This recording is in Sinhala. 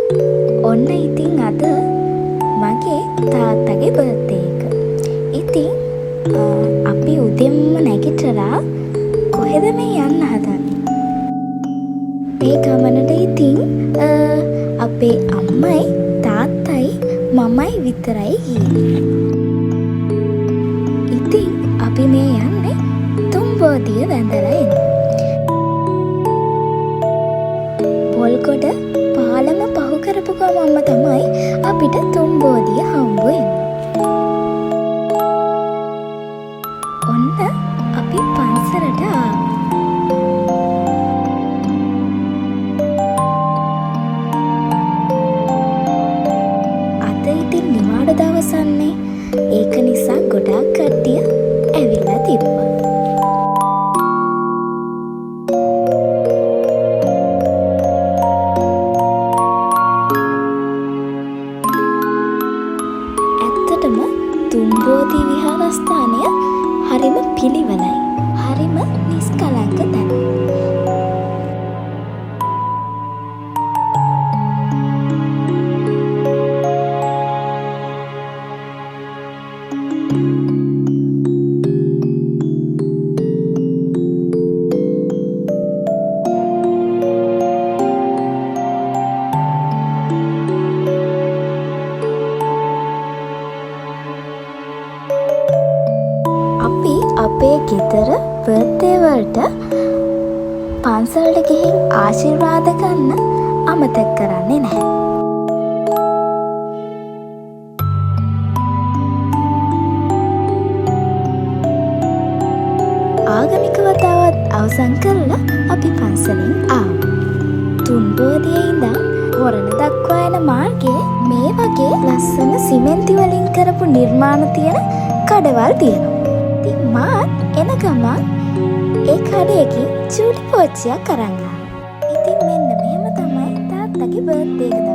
ඔන්න ඉතින් අද මගේ තාත්තගේ බර්ත්ඩේ එක. ඉතින් අපි උදෙන්ම නැගිටලා කොහෙද මේ යන්න හදන්නේ? මේ ගමනට ඉතින් අපේ අම්මයි තාත්තයි මමයි විතරයි ගියේ. ඉතින් අපි මේ යන්නේ තුම්බෝදිය වැඳලා එන්න. පොල්ගොඩ පාලම පහු කරපු ගමන්ම තමයි අපිට තුම්බෝදිය හම්බ වෙන්නේ. ඔන්න අපි පන්සලට ආවා. අද ඉතින් නිවාඩු දවසන්නේ. ඒක නිසා ගොඩාක් කට්ටිය ඇවිල්ලා තිබ්බා. තුම්බෝධි විහාරස්ථානය හරිම පිළිවෙලයි. හරිම නිස්කලංක තැන. අපේ ගෙදර බර්ත්ඩේ වලට පන්සලට ගිහින් ආශිර්වාද ගන්න අමතක කරන්නේ නැහැ. ආගමික වතාවත් අවසන් කරලා අපි පන්සලෙන් ආවා. තුම්බෝදියේ ඉඳන් හොරණ දක්වා යන මාර්ගයේ මේ වගේ ලස්සන සිමෙන්ති වලින් කරපු නිර්මාණ තියෙන කඩවල් තියෙනවා. මාත් එන ගමන් ඒ කඩේකින් චූටි පෝච්චියක් අරන් ආවා. ඉතින් මෙන්න මෙහෙම තමයි තාත්තගේ බර්ත්ඩේ එක